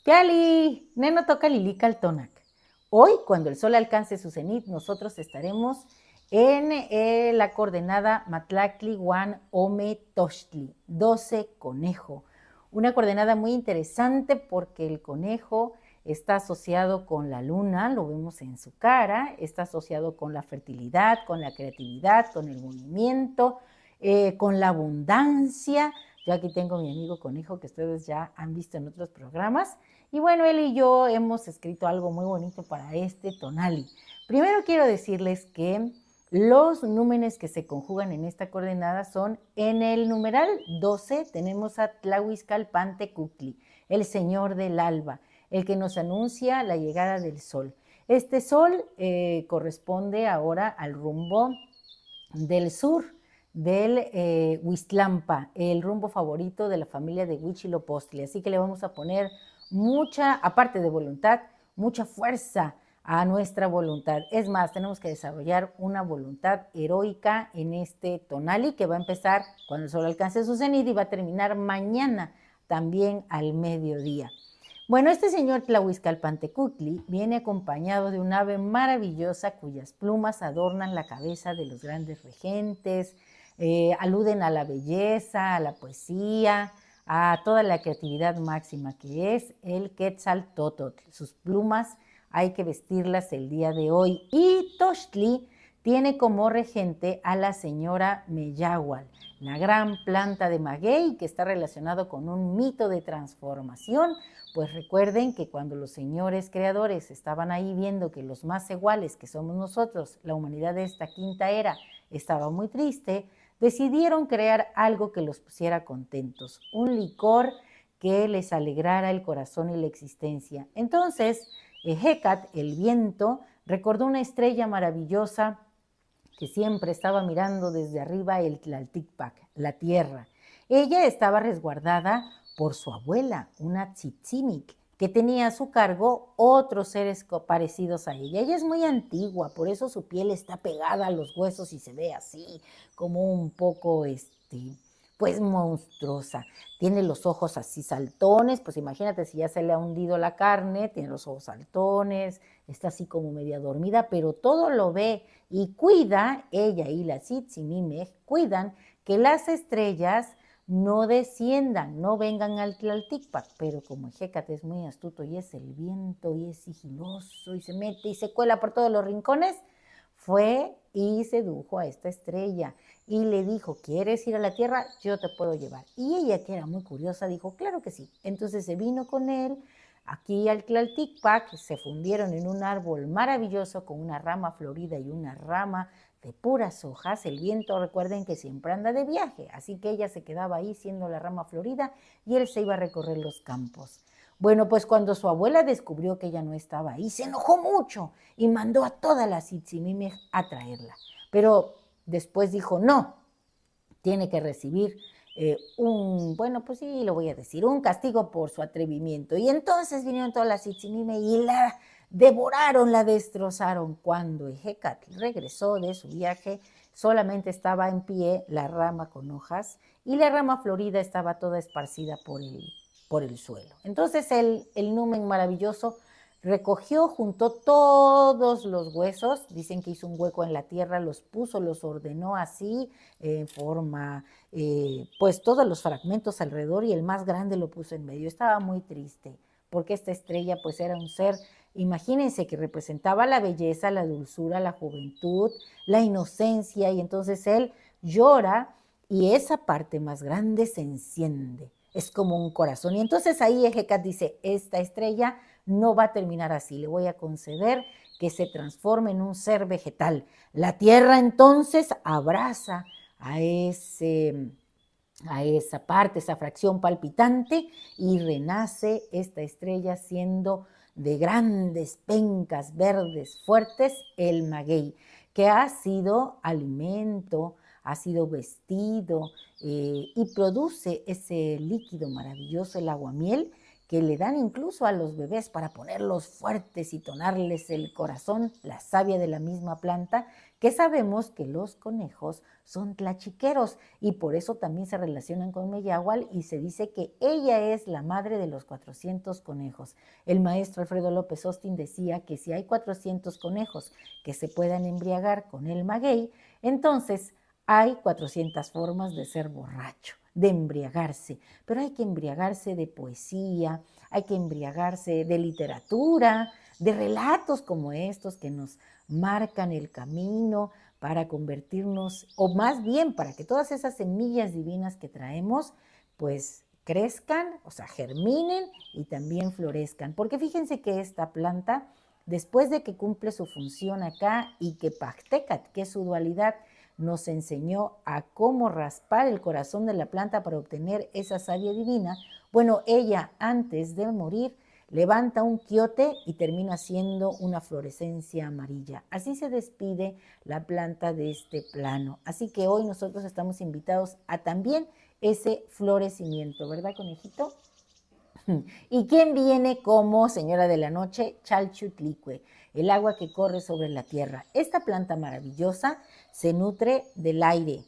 Piali, neno toca lilica al tonac. Hoy, cuando el sol alcance su cenit, nosotros estaremos en la coordenada Matlacli Guan Ome Tochtli, 12 conejo. Una coordenada muy interesante porque el conejo está asociado con la luna, lo vemos en su cara, está asociado con la fertilidad, con la creatividad, con el movimiento, con la abundancia. Yo aquí tengo a mi amigo conejo que ustedes ya han visto en otros programas. Y bueno, él y yo hemos escrito algo muy bonito para este tonali. Primero quiero decirles que los númenes que se conjugan en esta coordenada son en el numeral 12 tenemos a Tlahuizcalpantecutli, el señor del alba, el que nos anuncia la llegada del sol. Este sol corresponde ahora al rumbo del sur del Huiztlampa, el rumbo favorito de la familia de Huitzilopochtli. Así que le vamos a poner mucha, aparte de voluntad, mucha fuerza a nuestra voluntad. Es más, tenemos que desarrollar una voluntad heroica en este tonali que va a empezar cuando el sol alcance su cenit y va a terminar mañana también al mediodía. Bueno, este señor Tlahuizcalpantecutli viene acompañado de un ave maravillosa cuyas plumas adornan la cabeza de los grandes regentes, aluden a la belleza, a la poesía, a toda la creatividad máxima que es el Quetzaltótotl. Sus plumas hay que vestirlas el día de hoy. Y Tochtli tiene como regente a la señora Meyahual, la gran planta de maguey que está relacionado con un mito de transformación. Pues recuerden que cuando los señores creadores estaban ahí viendo que los más iguales que somos nosotros, la humanidad de esta quinta era, estaba muy triste, decidieron crear algo que los pusiera contentos, un licor que les alegrara el corazón y la existencia. Entonces, Hecat, el viento, recordó una estrella maravillosa que siempre estaba mirando desde arriba el Tlalticpac, la tierra. Ella estaba resguardada por su abuela, una tzitzimic, que tenía a su cargo otros seres parecidos a ella. Ella es muy antigua, por eso su piel está pegada a los huesos y se ve así, como un poco, pues monstruosa. Tiene los ojos así saltones, pues imagínate si ya se le ha hundido la carne, tiene los ojos saltones, está así como media dormida, pero todo lo ve y cuida, ella y la Tzitzimimej cuidan que las estrellas no desciendan, no vengan al Tlalticpac, pero como Hécate es muy astuto y es el viento y es sigiloso y se mete y se cuela por todos los rincones, fue y sedujo a esta estrella y le dijo, ¿quieres ir a la tierra? Yo te puedo llevar. Y ella, que era muy curiosa, dijo, claro que sí. Entonces se vino con él aquí al Tlalticpac, se fundieron en un árbol maravilloso con una rama florida y una rama de puras hojas. El viento, recuerden que siempre anda de viaje, así que ella se quedaba ahí siendo la rama florida y él se iba a recorrer los campos. Bueno, pues cuando su abuela descubrió que ella no estaba ahí, se enojó mucho y mandó a todas las Tzitzimimej a traerla. Pero después dijo, no, tiene que recibir bueno, pues sí, lo voy a decir, un castigo por su atrevimiento. Y entonces vinieron todas las Tzitzimime y la devoraron, la destrozaron. Cuando Hecat regresó de su viaje, solamente estaba en pie la rama con hojas y la rama florida estaba toda esparcida por el suelo. Entonces el numen maravilloso recogió, juntó todos los huesos, dicen que hizo un hueco en la tierra, los puso, los ordenó así, en forma, pues todos los fragmentos alrededor y el más grande lo puso en medio. Estaba muy triste porque esta estrella pues era un ser, imagínense que representaba la belleza, la dulzura, la juventud, la inocencia y entonces él llora y esa parte más grande se enciende. Es como un corazón. Y entonces ahí Hecat dice, esta estrella no va a terminar así, le voy a conceder que se transforme en un ser vegetal. La tierra entonces abraza a esa parte, esa fracción palpitante y renace esta estrella siendo de grandes pencas verdes fuertes el maguey, que ha sido alimento, ha sido vestido y produce ese líquido maravilloso, el aguamiel, que le dan incluso a los bebés para ponerlos fuertes y tonarles el corazón, la savia de la misma planta, que sabemos que los conejos son tlachiqueros y por eso también se relacionan con Meyahual y se dice que ella es la madre de los 400 conejos. El maestro Alfredo López Austin decía que si hay 400 conejos que se puedan embriagar con el maguey, entonces hay 400 formas de ser borracho, de embriagarse, pero hay que embriagarse de poesía, hay que embriagarse de literatura, de relatos como estos que nos marcan el camino para convertirnos, o más bien para que todas esas semillas divinas que traemos, pues crezcan, o sea, germinen y también florezcan. Porque fíjense que esta planta, después de que cumple su función acá y que Pactecat, que es su dualidad, nos enseñó a cómo raspar el corazón de la planta para obtener esa savia divina, bueno, ella antes de morir levanta un quiote y termina siendo una florescencia amarilla. Así se despide la planta de este plano. Así que hoy nosotros estamos invitados a también ese florecimiento, ¿verdad, conejito? ¿Y quién viene como señora de la noche? Chalchutlicue, el agua que corre sobre la tierra. Esta planta maravillosa se nutre del aire,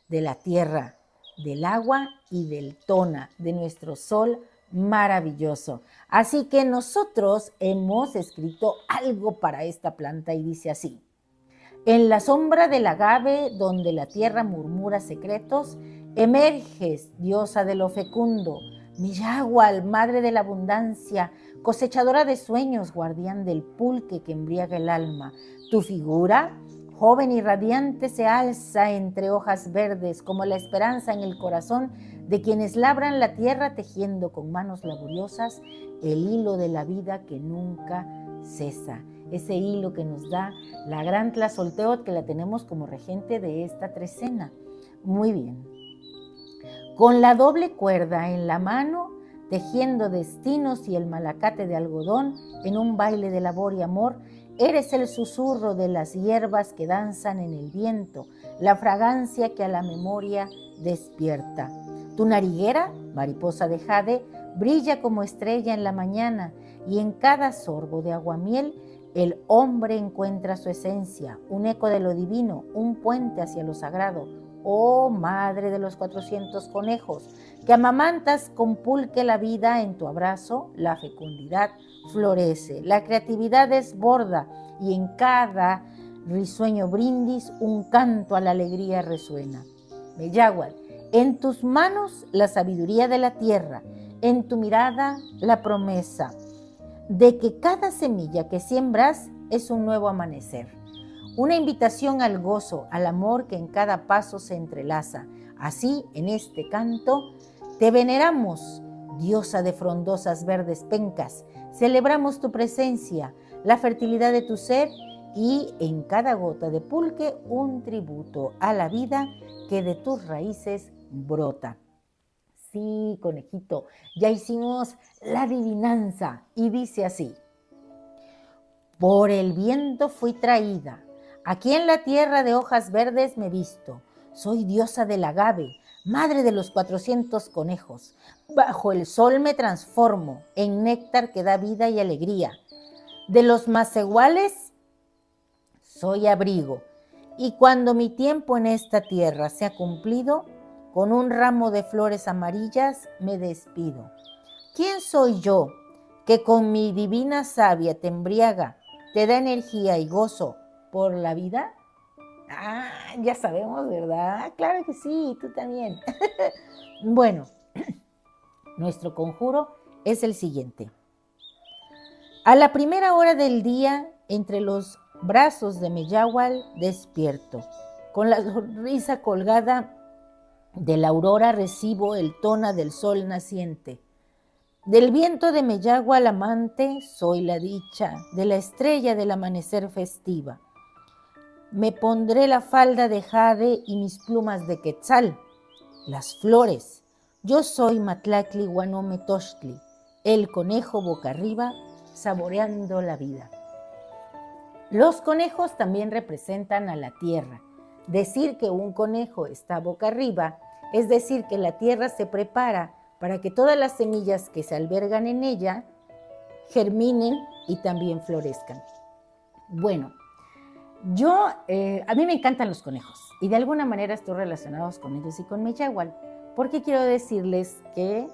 de la tierra, del agua y del tona, de nuestro sol maravilloso. Así que nosotros hemos escrito algo para esta planta y dice así: en la sombra del agave, donde la tierra murmura secretos, emerges, diosa de lo fecundo, Miyahual, madre de la abundancia, cosechadora de sueños, guardián del pulque que embriaga el alma. Tu figura, joven y radiante, se alza entre hojas verdes como la esperanza en el corazón de quienes labran la tierra tejiendo con manos laboriosas el hilo de la vida que nunca cesa. Ese hilo que nos da la gran Tlazolteotl, que la tenemos como regente de esta trecena. Muy bien. Con la doble cuerda en la mano, tejiendo destinos y el malacate de algodón en un baile de labor y amor, eres el susurro de las hierbas que danzan en el viento, la fragancia que a la memoria despierta. Tu nariguera, mariposa de jade, brilla como estrella en la mañana y en cada sorbo de aguamiel el hombre encuentra su esencia, un eco de lo divino, un puente hacia lo sagrado. Oh madre de los 400 conejos, que amamantas con pulque la vida en tu abrazo, la fecundidad florece, la creatividad desborda y en cada risueño brindis un canto a la alegría resuena. Meyahual, en tus manos la sabiduría de la tierra, en tu mirada la promesa de que cada semilla que siembras es un nuevo amanecer. Una invitación al gozo, al amor que en cada paso se entrelaza. Así, en este canto, te veneramos, diosa de frondosas verdes pencas. Celebramos tu presencia, la fertilidad de tu ser y en cada gota de pulque un tributo a la vida que de tus raíces brota. Sí, conejito, ya hicimos la adivinanza y dice así: por el viento fui traída, aquí en la tierra de hojas verdes me visto, soy diosa del agave, madre de los 400 conejos, bajo el sol me transformo en néctar que da vida y alegría, de los macehuales soy abrigo, y cuando mi tiempo en esta tierra se ha cumplido, con un ramo de flores amarillas me despido. ¿Quién soy yo que con mi divina savia te embriaga, te da energía y gozo por la vida? Ah, ya sabemos, ¿verdad? Claro que sí, tú también. Bueno, nuestro conjuro es el siguiente. A la primera hora del día, entre los brazos de Meyahual, despierto. Con la sonrisa colgada de la aurora recibo el tona del sol naciente. Del viento de Meyahual amante soy la dicha, de la estrella del amanecer festiva. Me pondré la falda de jade y mis plumas de quetzal, las flores. Yo soy Matlacli Guanome Tochtli, el conejo boca arriba, saboreando la vida. Los conejos también representan a la tierra. Decir que un conejo está boca arriba es decir que la tierra se prepara para que todas las semillas que se albergan en ella germinen y también florezcan. Bueno, a mí me encantan los conejos y de alguna manera estoy relacionados con ellos y con Meyahual, porque quiero decirles que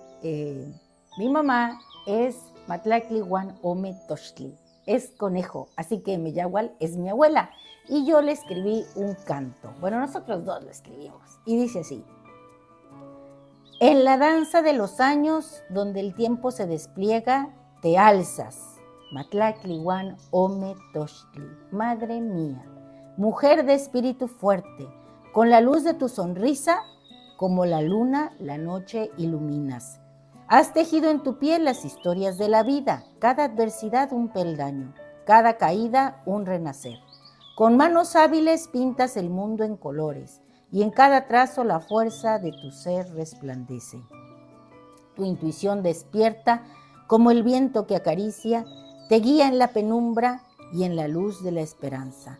mi mamá es Matlactlihuan Ome Tochtli, es conejo, así que Meyahual es mi abuela y yo le escribí un canto. Bueno, nosotros dos lo escribimos y dice así: en la danza de los años, donde el tiempo se despliega, te alzas, Matlactlihuan Ome Tochtli, madre mía, mujer de espíritu fuerte, con la luz de tu sonrisa, como la luna, la noche iluminas. Has tejido en tu piel las historias de la vida, cada adversidad un peldaño, cada caída un renacer. Con manos hábiles pintas el mundo en colores, y en cada trazo la fuerza de tu ser resplandece. Tu intuición despierta como el viento que acaricia, te guía en la penumbra y en la luz de la esperanza.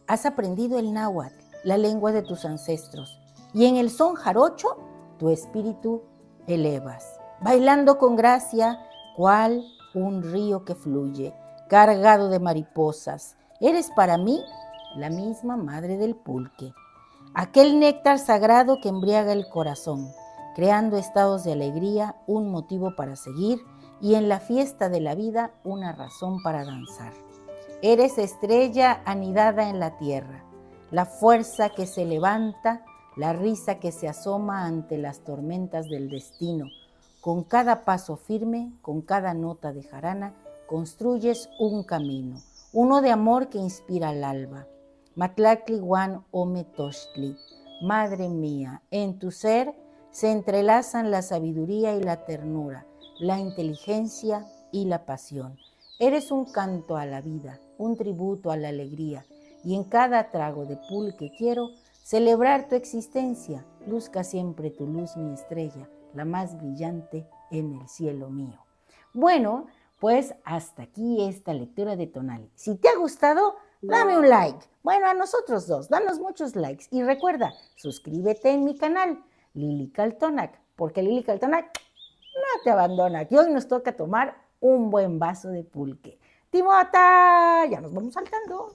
Has aprendido el náhuatl, la lengua de tus ancestros, y en el son jarocho tu espíritu elevas, bailando con gracia, cual un río que fluye, cargado de mariposas. Eres para mí la misma madre del pulque, aquel néctar sagrado que embriaga el corazón, creando estados de alegría, un motivo para seguir, y en la fiesta de la vida una razón para danzar. Eres estrella anidada en la tierra, la fuerza que se levanta, la risa que se asoma ante las tormentas del destino. Con cada paso firme, con cada nota de jarana, construyes un camino, uno de amor que inspira al alba. Matlactlihuan Ome Tochtli, madre mía, en tu ser se entrelazan la sabiduría y la ternura, la inteligencia y la pasión. Eres un canto a la vida, un tributo a la alegría, y en cada trago de pulque quiero celebrar tu existencia. Luzca siempre tu luz, mi estrella, la más brillante en el cielo mío. Bueno, pues hasta aquí esta lectura de Tonali. Si te ha gustado, dame un like. Bueno, a nosotros dos, danos muchos likes. Y recuerda, suscríbete en mi canal, Lili Caltonac, porque Lili Caltonac no te abandona, que hoy nos toca tomar un buen vaso de pulque. Timota, ya nos vamos saltando.